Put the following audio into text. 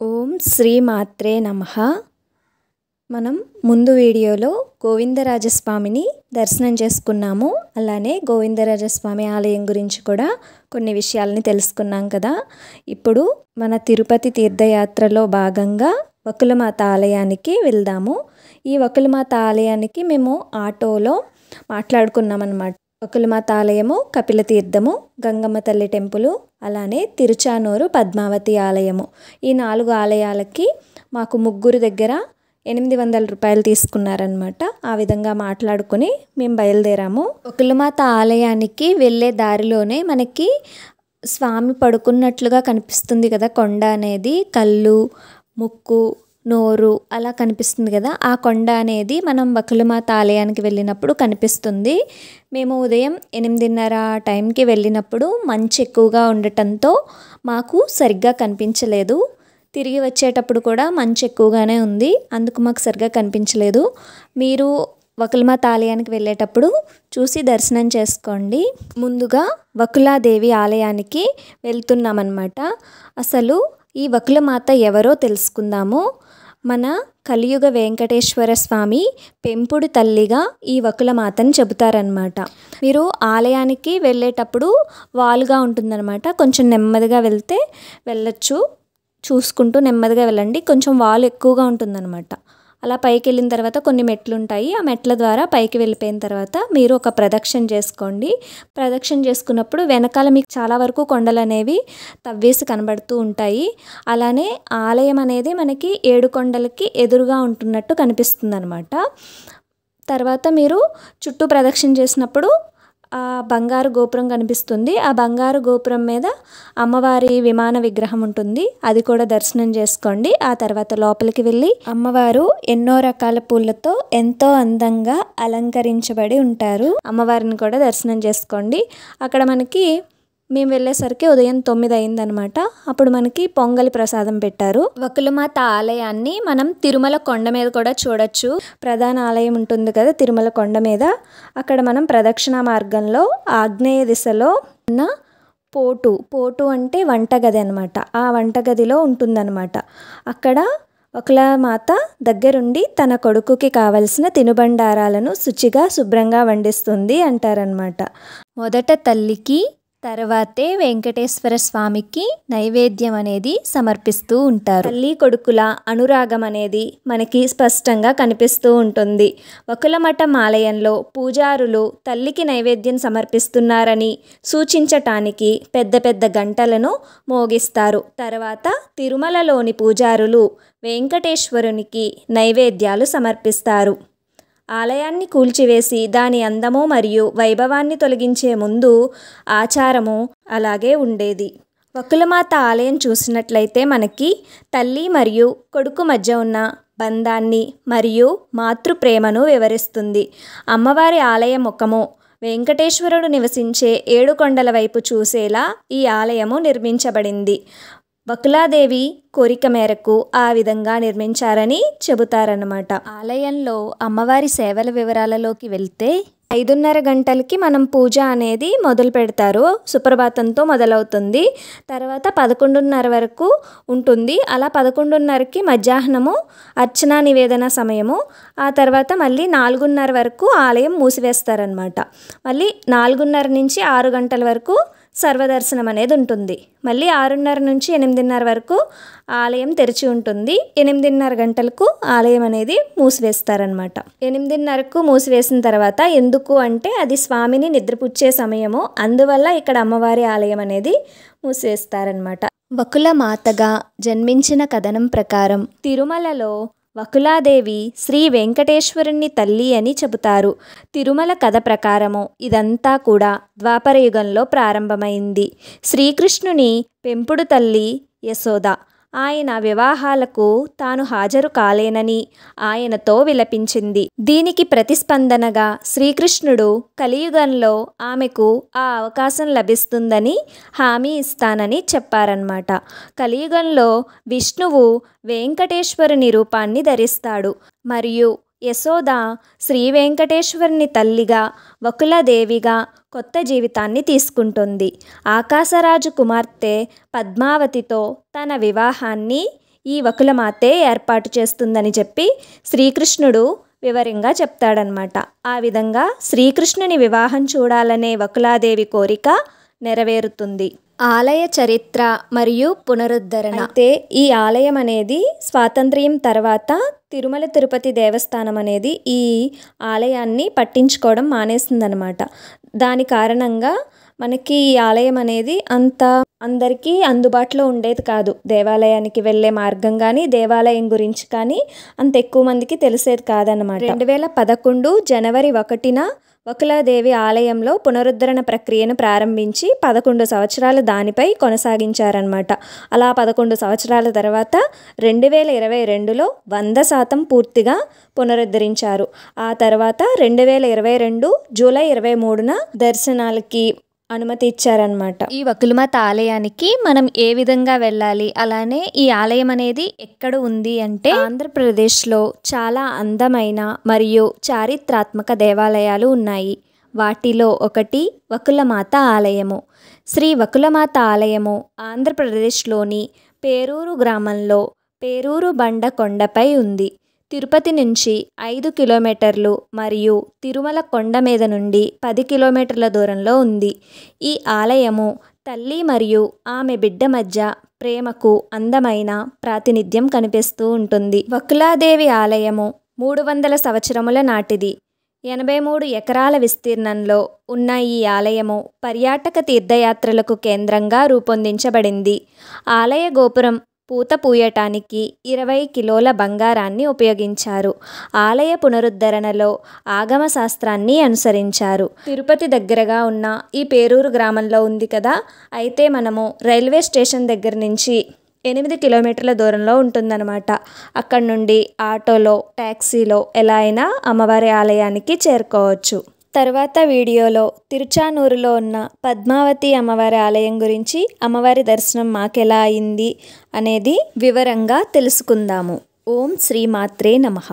ఓం శ్రీ మాత్రే నమః. మనం ముందు వీడియోలో గోవిందరాజస్వామిని దర్శనం చేసుకున్నాము. అలానే గోవిందరాజస్వామి ఆలయం గురించి కూడా కొన్ని విషయాలని తెలుసుకున్నాం కదా. ఇప్పుడు మన తిరుపతి తీర్థయాత్రలో భాగంగా వకులమాత ఆలయానికి వెళ్దాము. ఈ వకులమాత ఆలయానికి మేము ఆటోలో మాట్లాడుకున్నామన్నమాట. వకులమాత ఆలయము, కపిల తీర్థము, గంగమ్మ తల్లి టెంపుల్, అలానే తిరుచానూరు పద్మావతి ఆలయము, ఈ 4 ఆలయాలకి మాకు ముగ్గురు దగ్గర 800 రూపాయలు తీసుకున్నారనమాట. ఆ విధంగా మాట్లాడుకుని మేము బయలుదేరాము. వకులమాత ఆలయానికి వెళ్ళే దారిలోనే మనకి స్వామి పడుకున్నట్లుగా కనిపిస్తుంది కదా. కొండ అనేది కళ్ళు, ముక్కు, నోరు అలా కనిపిస్తుంది కదా. ఆ కొండ అనేది మనం వకులమాత ఆలయానికి వెళ్ళినప్పుడు కనిపిస్తుంది. మేము ఉదయం 8:30 టైంకి వెళ్ళినప్పుడు మంచు ఎక్కువగా ఉండటంతో మాకు సరిగ్గా కనిపించలేదు. తిరిగి వచ్చేటప్పుడు కూడా మంచు ఎక్కువగానే ఉంది, అందుకు మాకు సరిగ్గా కనిపించలేదు. మీరు వకులమాత ఆలయానికి వెళ్ళేటప్పుడు చూసి దర్శనం చేసుకోండి. ముందుగా వకులాదేవి ఆలయానికి వెళ్తున్నామన్నమాట. అసలు ఈ వకులమాత ఎవరో తెలుసుకుందాము. మన కలియుగ వెంకటేశ్వర స్వామి పెంపుడు తల్లిగా ఈ వకులమాతని చెబుతారనమాట. మీరు ఆలయానికి వెళ్ళేటప్పుడు వాలుగా ఉంటుందన్నమాట. కొంచెం నెమ్మదిగా వెళ్తే వెళ్ళచ్చు, చూసుకుంటూ నెమ్మదిగా వెళ్ళండి. కొంచెం వాలు ఎక్కువగా ఉంటుందన్నమాట. అలా పైకి వెళ్ళిన తర్వాత కొన్ని మెట్లు ఉంటాయి. ఆ మెట్ల ద్వారా పైకి వెళ్ళిపోయిన తర్వాత మీరు ఒక ప్రదక్షిణ చేసుకోండి. ప్రదక్షిణ చేసుకున్నప్పుడు వెనకాల మీకు చాలా వరకు కొండలు అనేవి తవ్వేసి కనబడుతూ ఉంటాయి. అలానే ఆలయం అనేది మనకి 7 కొండలకి ఎదురుగా ఉంటున్నట్టు కనిపిస్తుంది అనమాట. తర్వాత మీరు చుట్టూ ప్రదక్షిణ చేసినప్పుడు ఆ బంగారు గోపురం కనిపిస్తుంది. ఆ బంగారు గోపురం మీద అమ్మవారి విమాన విగ్రహం ఉంటుంది. అది కూడా దర్శనం చేసుకోండి. ఆ తర్వాత లోపలికి వెళ్ళి అమ్మవారు ఎన్నో రకాల పూలతో ఎంతో అందంగా అలంకరించబడి ఉంటారు. అమ్మవారిని కూడా దర్శనం చేసుకోండి. అక్కడ మనకి మేము వెళ్ళేసరికి ఉదయం 9 అయిందనమాట. అప్పుడు మనకి పొంగలి ప్రసాదం పెట్టారు. వకులమాత ఆలయాన్ని మనం తిరుమల కొండ మీద కూడా చూడొచ్చు. ప్రధాన ఆలయం ఉంటుంది కదా తిరుమల కొండ మీద. అక్కడ మనం ప్రదక్షిణ మార్గంలో ఆగ్నేయ దిశలో ఉన్న పోటు అంటే వంటగది అనమాట. ఆ వంటగదిలో ఉంటుందన్నమాట. అక్కడ వకులమాత దగ్గరుండి తన కొడుకుకి కావలసిన తినుబండారాలను శుచిగా శుభ్రంగా వండిస్తుంది అంటారనమాట. మొదట తల్లికి, తర్వాతే వెంకటేశ్వర స్వామికి నైవేద్యం అనేది సమర్పిస్తూ ఉంటారు. తల్లి కొడుకుల అనురాగం అనేది మనకి స్పష్టంగా కనిపిస్తూ ఉంటుంది. వకులమఠం ఆలయంలో పూజారులు తల్లికి నైవేద్యం సమర్పిస్తున్నారని సూచించటానికి పెద్ద పెద్ద గంటలను మోగిస్తారు. తర్వాత తిరుమలలోని పూజారులు వెంకటేశ్వరునికి నైవేద్యాలు సమర్పిస్తారు. ఆలయాన్ని కూల్చివేసి దాని అందము మరియు వైభవాన్ని తొలగించే ముందు ఆచారము అలాగే ఉండేది. వకులమాత ఆలయం చూసినట్లయితే మనకి తల్లి మరియు కొడుకు మధ్య ఉన్న బంధాన్ని మరియు మాతృప్రేమను వివరిస్తుంది. అమ్మవారి ఆలయ ముఖము వెంకటేశ్వరుడు నివసించే 7 కొండల వైపు చూసేలా ఈ ఆలయము నిర్మించబడింది. వకులాదేవి కోరిక మేరకు ఆ విధంగా నిర్మించారని చెబుతారన్నమాట. ఆలయంలో అమ్మవారి సేవల వివరాలలోకి వెళ్తే 5:30 గంటలకి మనం పూజ అనేది మొదలు పెడతారు. సుప్రభాతంతో మొదలవుతుంది. తర్వాత 11:30 వరకు ఉంటుంది. అలా 11:30కి మధ్యాహ్నము అర్చనా నివేదన సమయము. ఆ తర్వాత మళ్ళీ 4:30 వరకు ఆలయం మూసివేస్తారనమాట. మళ్ళీ 4:30 నుంచి 6 గంటల వరకు సర్వదర్శనం అనేది ఉంటుంది. మళ్ళీ 6:30 నుంచి 8:30 వరకు ఆలయం తెరిచి ఉంటుంది. 8:30 గంటలకు ఆలయం అనేది మూసివేస్తారనమాట. 8:30కు మూసివేసిన తర్వాత ఎందుకు అంటే అది స్వామిని నిద్రపుచ్చే సమయము. అందువల్ల ఇక్కడ అమ్మవారి ఆలయం అనేది మూసివేస్తారనమాట. వకులమాతగా జన్మించిన కథనం ప్రకారం తిరుమలలో వకులాదేవి శ్రీ వెంకటేశ్వరుని తల్లి అని చెబుతారు. తిరుమల కథ ప్రకారము ఇదంతా కూడా ద్వాపర యుగంలో ప్రారంభమైంది. శ్రీకృష్ణుని పెంపుడు తల్లి యశోద ఆయన వివాహాలకు తాను హాజరు కాలేనని ఆయనతో విలపించింది. దీనికి ప్రతిస్పందనగా శ్రీకృష్ణుడు కలియుగంలో ఆమెకు ఆ అవకాశం లభిస్తుందని హామీ ఇస్తానని చెప్పారన్నమాట. కలియుగంలో విష్ణువు వెంకటేశ్వరుని రూపాన్ని ధరిస్తాడు మరియు యశోద శ్రీ వెంకటేశ్వరుని తల్లిగా, వకులదేవిగా కొత్త జీవితాన్ని తీసుకుంటుంది. ఆకాశరాజు కుమార్తె పద్మావతితో తన వివాహాన్ని ఈ వకులమాతే ఏర్పాటు చేస్తుందని చెప్పి శ్రీకృష్ణుడు వివరంగా చెప్తాడనమాట. ఆ విధంగా శ్రీకృష్ణుని వివాహం చూడాలనే వకులాదేవి కోరిక నెరవేరుతుంది. ఆలయ చరిత్ర మరియు పునరుద్ధరణ. అయితే ఈ ఆలయం అనేది స్వాతంత్ర్యం తర్వాత తిరుమల తిరుపతి దేవస్థానం అనేది ఈ ఆలయాన్ని పట్టించుకోవడం మానేసిందనమాట. దాని కారణంగా మనకి ఈ ఆలయం అనేది అందరికీ అందుబాటులో ఉండేది కాదు. దేవాలయానికి వెళ్ళే మార్గం కానీ దేవాలయం గురించి కానీ అంత ఎక్కువ మందికి తెలిసేది కాదనమాట. 2011 జనవరి 1న వకులాదేవి ఆలయంలో పునరుద్ధరణ ప్రక్రియను ప్రారంభించి 11 సంవత్సరాలు దానిపై కొనసాగించారనమాట. అలా 11 సంవత్సరాల తర్వాత 2022లో 100% పూర్తిగా పునరుద్ధరించారు. ఆ తర్వాత 2022 జూలై 23న దర్శనాలకి అనుమతి ఇచ్చారనమాట. ఈ వకులమాత ఆలయానికి మనం ఏ విధంగా వెళ్ళాలి, అలానే ఈ ఆలయం అనేది ఎక్కడ ఉంది అంటే ఆంధ్రప్రదేశ్లో చాలా అందమైన మరియు చారిత్రాత్మక దేవాలయాలు ఉన్నాయి. వాటిలో ఒకటి వకులమాత ఆలయము. శ్రీ వకులమాత ఆలయము ఆంధ్రప్రదేశ్లోని పేరూరు గ్రామంలో పేరూరు బండ కొండపై ఉంది. తిరుపతి నుంచి 5 కిలోమీటర్లు మరియు తిరుమల కొండ మీద నుండి 10 కిలోమీటర్ల దూరంలో ఉంది. ఈ ఆలయము తల్లి మరియు ఆమె బిడ్డ మధ్య ప్రేమకు అందమైన ప్రాతినిధ్యం కనిపిస్తూ ఉంటుంది. వకులాదేవి ఆలయము 300 సంవత్సరముల నాటిది. 83 ఎకరాల విస్తీర్ణంలో ఉన్న ఈ ఆలయము పర్యాటక తీర్థయాత్రలకు కేంద్రంగా రూపొందించబడింది. ఆలయ గోపురం పూత పూయటానికి 20 కిలోల బంగారాన్ని ఉపయోగించారు. ఆలయ పునరుద్ధరణలో ఆగమ శాస్త్రాన్ని అనుసరించారు. తిరుపతి దగ్గరగా ఉన్న ఈ పేరూరు గ్రామంలో ఉంది కదా, అయితే మనము రైల్వే స్టేషన్ దగ్గర నుంచి 8 కిలోమీటర్ల దూరంలో ఉంటుందన్నమాట. అక్కడ నుండి ఆటోలో ట్యాక్సీలో ఎలా అయినా అమ్మవారి ఆలయానికి చేరుకోవచ్చు. తర్వాత వీడియోలో తిరుచానూరులో ఉన్న పద్మావతి అమ్మవారి ఆలయం గురించి, అమ్మవారి దర్శనం మాకెలా అయింది అనేది వివరంగా తెలుసుకుందాము. ఓం శ్రీ మాత్రే నమః.